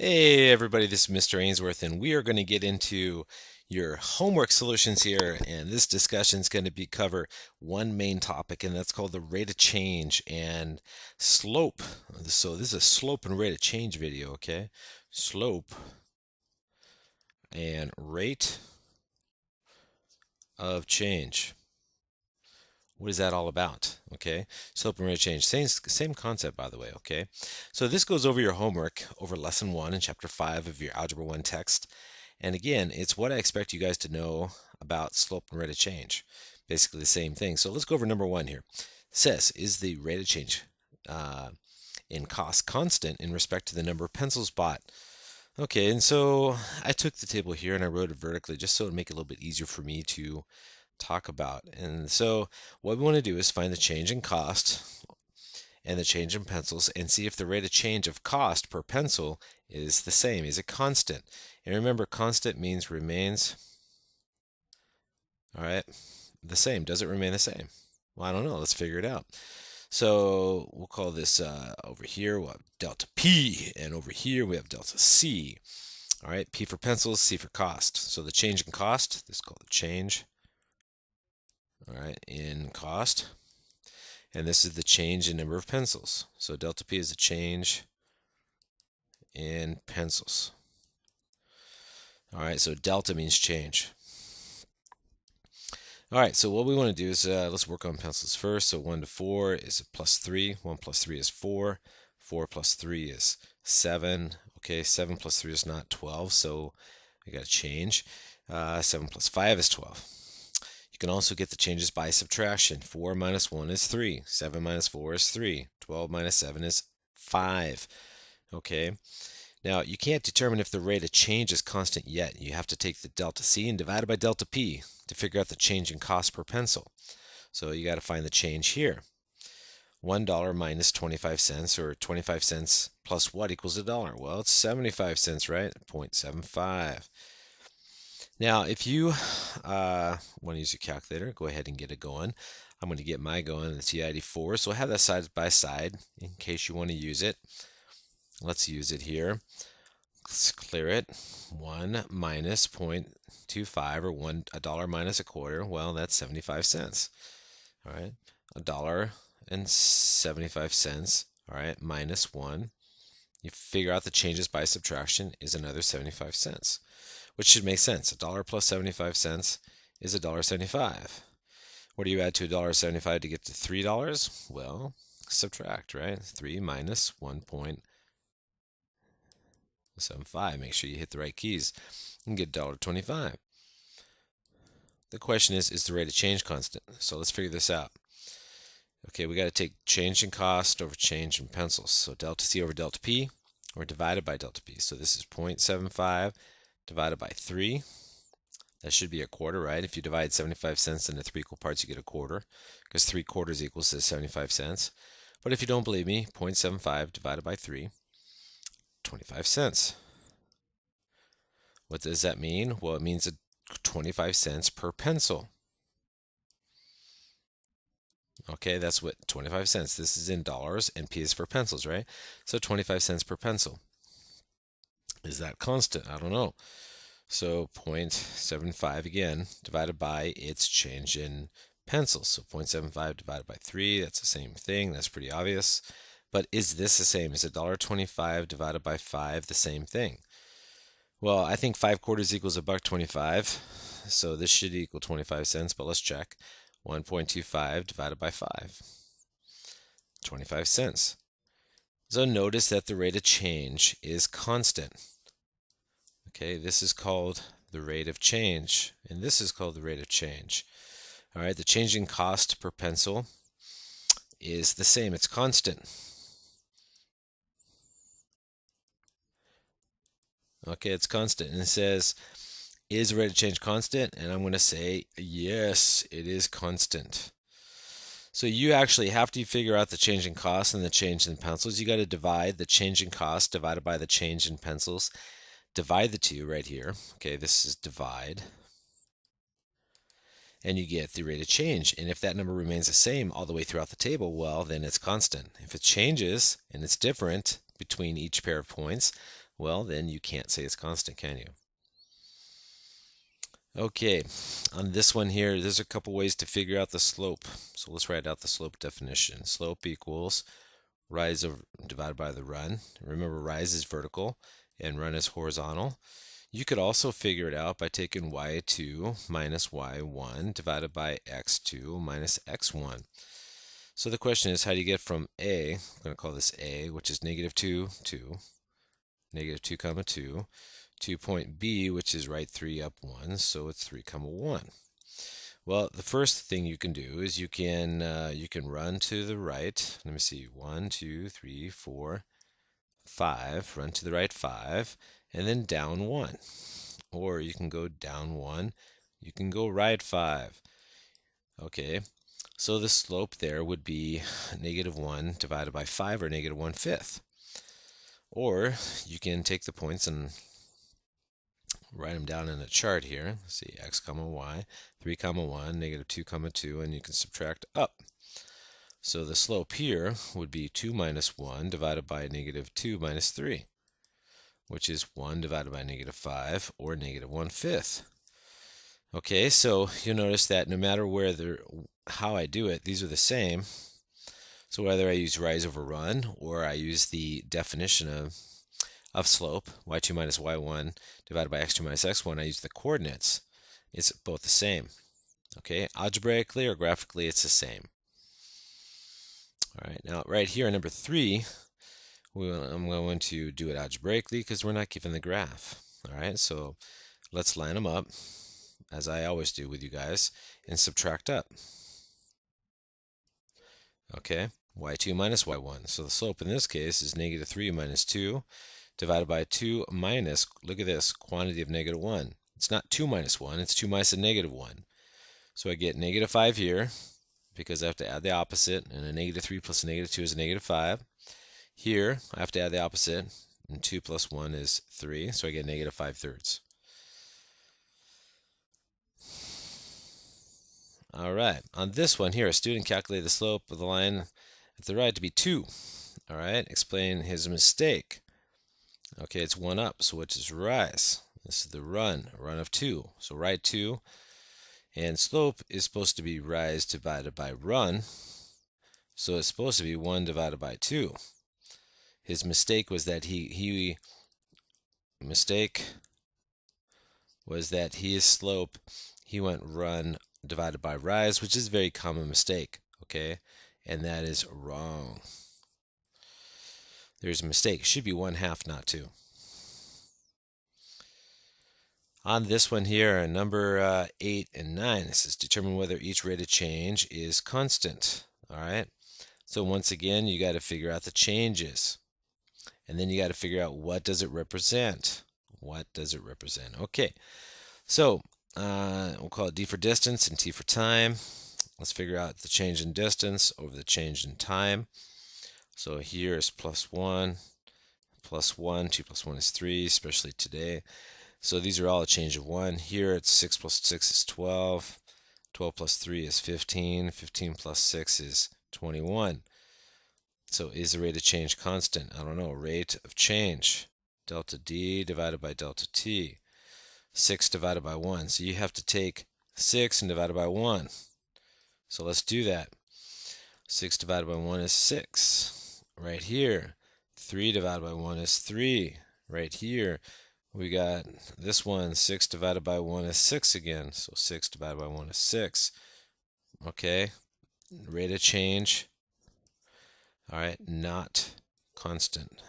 Hey everybody, this is Mr. Ainsworth, and we are going to get into your homework solutions here. And this discussion is going to cover one main topic, and that's called the rate of change and slope. So this is a slope and rate of change video, okay? Slope and rate of change. What is that all about? Okay, slope and rate of change. Same concept, by the way. Okay, so this goes over your homework over lesson 1 in chapter 5 of your Algebra 1 text. And again, it's what I expect you guys to know about slope and rate of change. Basically the same thing. So let's go over number 1 here. It says, is the rate of change in cost constant in respect to the number of pencils bought? Okay, and so I took the table here and I wrote it vertically just so it would make it a little bit easier for me to talk about. And so what we want to do is find the change in cost and the change in pencils and see if the rate of change of cost per pencil is the same. Is it constant? And remember, constant means remains, all right, the same. Does it remain the same? Well, I don't know. Let's figure it out. So we'll call this over here, we'll have delta P, and over here we have delta C. All right, P for pencils, C for cost. So the change in cost, this is called the change, all right, in cost. And this is the change in number of pencils. So delta P is the change in pencils. All right, so delta means change. All right, so what we want to do is let's work on pencils first. So 1 to 4 is plus 3. 1 plus 3 is 4. 4 plus 3 is 7. Okay, 7 plus 3 is not 12, so we got to change. 7 plus 5 is 12. You can also get the changes by subtraction. 4 minus 1 is 3. 7 minus 4 is 3. 12 minus 7 is 5. Okay, now you can't determine if the rate of change is constant yet. You have to take the delta C and divide it by delta P to figure out the change in cost per pencil. So you got to find the change here. $1 minus 25 cents, or 25 cents plus what equals a dollar? Well, it's 75 cents, right? 0.75. Now, if you want to use your calculator, go ahead and get it going. I'm going to get my going, the TI-84. So I have that side by side in case you want to use it. Let's use it here. Let's clear it. 1 minus 0.25, or a dollar minus a quarter. Well, that's 75 cents. All right, $1.75. All right, minus 1. You figure out the changes by subtraction is another 75 cents, which should make sense. A dollar plus 75 cents is $1.75. What do you add to $1.75 to get to $3? Well, subtract, right? 3 minus 1.75. Make sure you hit the right keys and get $1.25. The question is the rate of change constant? So let's figure this out. Okay, we got to take change in cost over change in pencils. So delta C over delta P, or divided by delta P. So this is 0.75 divided by 3. That should be a quarter, right? If you divide 75 cents into 3 equal parts, you get a quarter, because 3 quarters equals to 75 cents. But if you don't believe me, 0.75 divided by 3, 25 cents. What does that mean? Well, it means 25 cents per pencil. Okay, that's what 25 cents. This is in dollars, and P is for pencils, right? So 25 cents per pencil. Is that constant? I don't know. So 0.75 again, divided by its change in pencils. So 0.75 divided by 3, that's the same thing. That's pretty obvious. But is this the same? Is $1.25 divided by 5 the same thing? Well, I think 5 quarters equals $1.25. So this should equal 25 cents, but let's check. 1.25 divided by 5. 25 cents. So notice that the rate of change is constant. Okay, this is called the rate of change, and this is called the rate of change. All right, the change in cost per pencil is the same. It's constant. Okay, it's constant. And it says, is the rate of change constant? And I'm going to say, yes, it is constant. So you actually, after you figure out the change in cost and the change in pencils, you got to divide the change in cost divided by the change in pencils. Divide the two right here. Okay, this is divide. And you get the rate of change. And if that number remains the same all the way throughout the table, well, then it's constant. If it changes and it's different between each pair of points, well, then you can't say it's constant, can you? Okay, on this one here, there's a couple ways to figure out the slope. So let's write out the slope definition. Slope equals rise divided by the run. Remember, rise is vertical and run is horizontal. You could also figure it out by taking y2 minus y1 divided by x2 minus x1. So the question is, how do you get from A, I'm going to call this A, which is negative 2, 2, negative 2 comma 2, to point B, which is right 3 up 1, so it's 3 comma 1. Well, the first thing you can do is you can run to the right. Let me see, 1, 2, 3, 4, 5. Run to the right 5, and then down 1. Or you can go down 1. You can go right 5. Okay, so the slope there would be negative 1 divided by 5, or negative 1/5. Or you can take the points and write them down in a chart here. Let's see, x comma y, 3 comma 1, negative 2 comma 2, and you can subtract up. So the slope here would be 2 minus 1 divided by negative 2 minus 3, which is 1 divided by negative 5, or negative 1/5. Okay, so you'll notice that no matter how I do it, these are the same. So whether I use rise over run, or I use the definition of slope, y2 minus y1 divided by x2 minus x1, I use the coordinates. It's both the same. Okay, algebraically or graphically, it's the same. All right, now right here, number 3, I'm going to do it algebraically because we're not given the graph. All right, so let's line them up, as I always do with you guys, and subtract up. Okay, y2 minus y1. So the slope in this case is negative 3 minus 2 divided by 2 minus, look at this, quantity of negative 1. It's not 2 minus 1, it's 2 minus a negative 1. So I get negative 5 here, because I have to add the opposite, and a negative 3 plus a negative 2 is a negative 5. Here, I have to add the opposite, and 2 plus 1 is 3, so I get negative 5/3. All right, on this one here, a student calculated the slope of the line at the right to be 2. All right, explain his mistake. Okay, it's 1 up, so which is rise? This is the run, a run of 2. So right 2, and slope is supposed to be rise divided by run, so it's supposed to be 1 divided by 2. His mistake was that his slope, he went run divided by rise, which is a very common mistake, okay? And that is wrong. There's a mistake. It should be 1/2, not 2. On this one here, number 8 and 9, this is determine whether each rate of change is constant. All right. So once again, you got to figure out the changes. And then you got to figure out, what does it represent? What does it represent? Okay. So we'll call it D for distance and T for time. Let's figure out the change in distance over the change in time. So here is +1, +1, 2 plus 1 is 3, especially today. So these are all a change of 1. Here it's 6 plus 6 is 12. 12 plus 3 is 15. 15 plus 6 is 21. So is the rate of change constant? I don't know. Rate of change. Delta D divided by delta T. 6 divided by 1. So you have to take 6 and divide it by 1. So let's do that. 6 divided by 1 is 6. Right here. 3 divided by 1 is 3. Right here. We got this one, 6 divided by 1 is 6 again. So 6 divided by 1 is 6. Okay. Rate of change. All right. Not constant.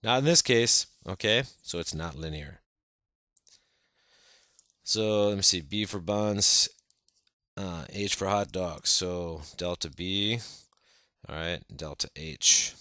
Not in this case. Okay. So it's not linear. So let me see. B for buns. H for hot dogs. So delta B. All right. Delta H.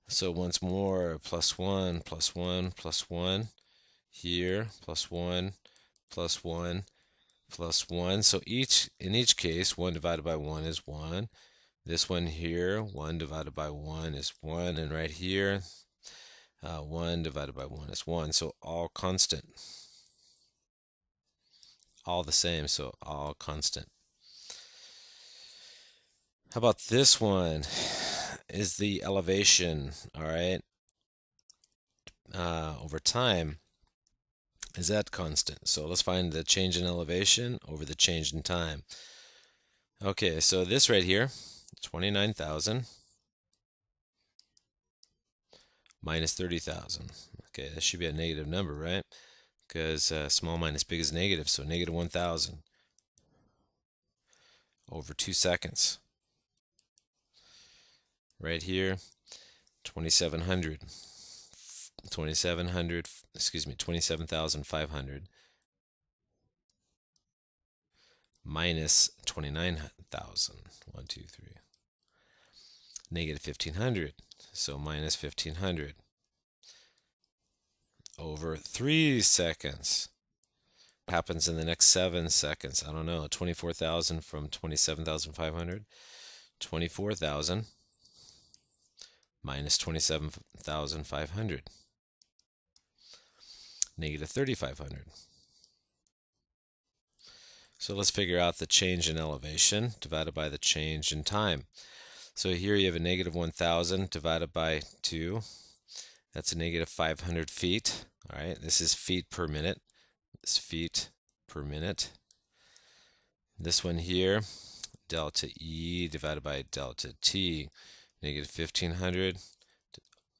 So once more, +1, +1, +1. Here, +1, +1, +1. So in each case, 1 divided by 1 is 1. This one here, 1 divided by 1 is 1. And right here, 1 divided by 1 is 1. So all constant. All the same, so all constant. How about this one? Is the elevation, all right? over time, is that constant? So let's find the change in elevation over the change in time. Okay, so this right here, 29,000 minus 30,000. Okay, that should be a negative number, right? Because small minus big is negative, so negative 1,000 over 2 seconds. Right here, 2,700. 2,700, excuse me, 27,500 minus 29,000. 1, 2, 3. Negative 1,500. So minus 1,500 over 3 seconds. What happens in the next 7 seconds? I don't know. 24,000 from 27,500. 24,000 minus 27,500. Negative 3,500. So let's figure out the change in elevation divided by the change in time. So here you have a negative 1,000 divided by 2. That's a negative 500 feet. All right, this is feet per minute. This feet per minute. This one here, delta E divided by delta T, negative 1,500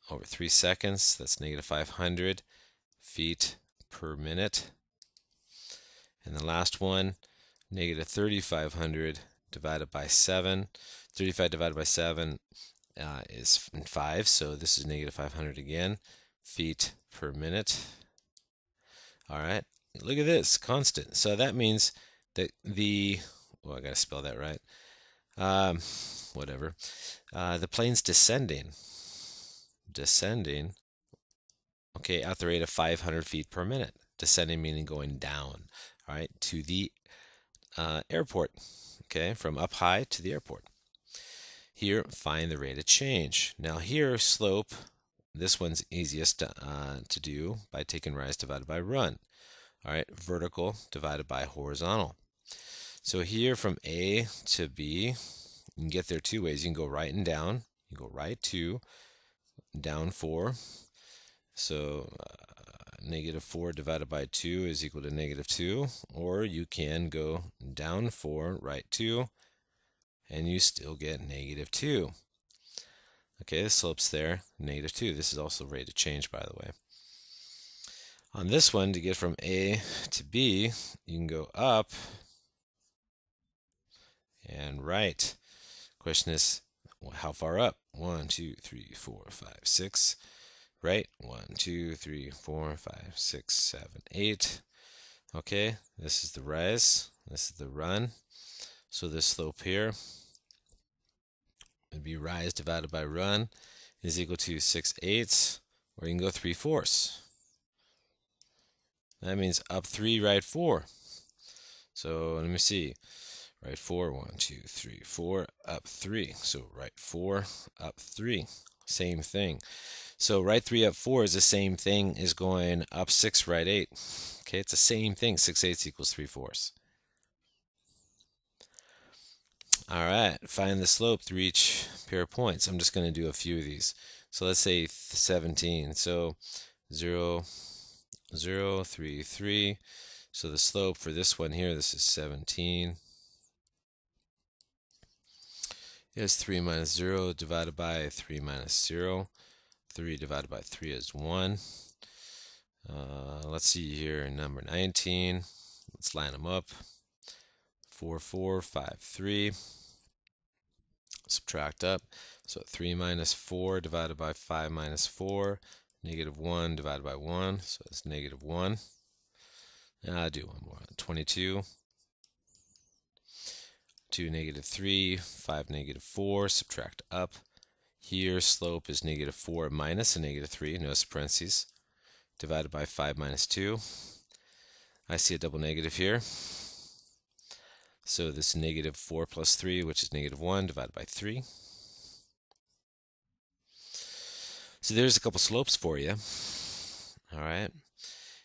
over 3 seconds. That's negative 500 feet per minute. And the last one, negative 3,500 divided by 7. 35 divided by 7 is 5, so this is negative 500 again, feet per minute. All right, look at this, constant. So that means that I gotta spell that right. Whatever. The plane's descending, okay, at the rate of 500 feet per minute. Descending meaning going down, all right, to the airport, okay, from up high to the airport. Here, find the rate of change. Now here, slope, this one's easiest to do by taking rise divided by run. All right, vertical divided by horizontal. So here from A to B, you can get there 2 ways. You can go right and down. You go right 2, down 4. So negative 4 divided by 2 is equal to negative 2. Or you can go down 4, right 2, and you still get negative 2. Okay, the slope's there, negative 2. This is also rate of change, by the way. On this one, to get from A to B, you can go up and right. Question is, how far up? 1, 2, 3, 4, 5, 6. Right? 1, 2, 3, 4, 5, 6, 7, 8. Okay, this is the rise. This is the run. So this slope here would be rise divided by run is equal to 6/8, or you can go 3/4. That means up 3, right 4. So let me see. Right 4, 1, 2, 3, 4, up 3. So right 4, up 3. Same thing. So right 3, up 4 is the same thing as going up 6, right 8. Okay, it's the same thing. 6/8 equals 3/4. All right, find the slope through each pair of points. I'm just going to do a few of these. So let's say 17. So 0, 0, 3, 3. So the slope for this one here, this is 17. Is 3 minus 0 divided by 3 minus 0. 3 divided by 3 is 1. Let's see here, number 19. Let's line them up. 4, 4, 5, 3. Subtract up. So 3 minus 4 divided by 5 minus 4. Negative 1 divided by 1. So it's negative 1. And I'll do one more. 22. 2, negative 3. 5, negative 4. Subtract up. Here, slope is negative 4 minus a negative 3. Notice parentheses. Divided by 5 minus 2. I see a double negative here. So this is negative 4 plus 3, which is negative 1, divided by 3. So there's a couple slopes for you. All right.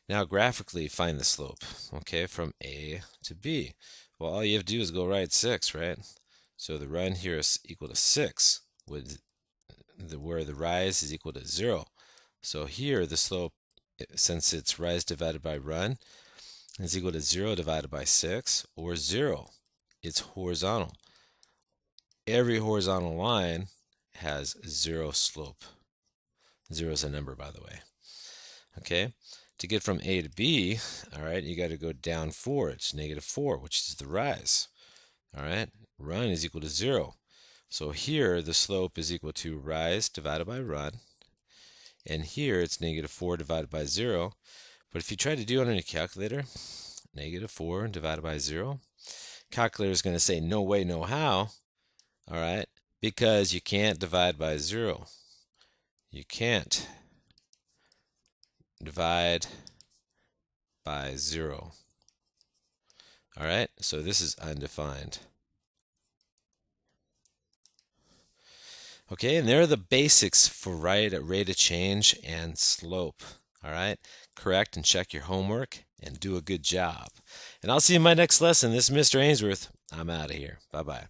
Now graphically find the slope, okay, from A to B. Well, all you have to do is go right 6, right? So the run here is equal to 6, where the rise is equal to 0. So here the slope, since it's rise divided by run, is equal to 0 divided by 6, or 0. It's horizontal. Every horizontal line has 0 slope. 0 is a number, by the way. Okay, to get from A to B, all right, you got to go down 4. It's -4, which is the rise. All right, run is equal to 0. So here the slope is equal to rise divided by run. And here it's -4 divided by 0. But if you try to do it on your calculator, -4 divided by 0, calculator is going to say no way, no how. All right, because you can't divide by 0. You can't divide by 0. All right, so this is undefined. Okay, and there are the basics for rate of change and slope. All right, correct and check your homework and do a good job. And I'll see you in my next lesson. This is Mr. Ainsworth. I'm out of here. Bye-bye.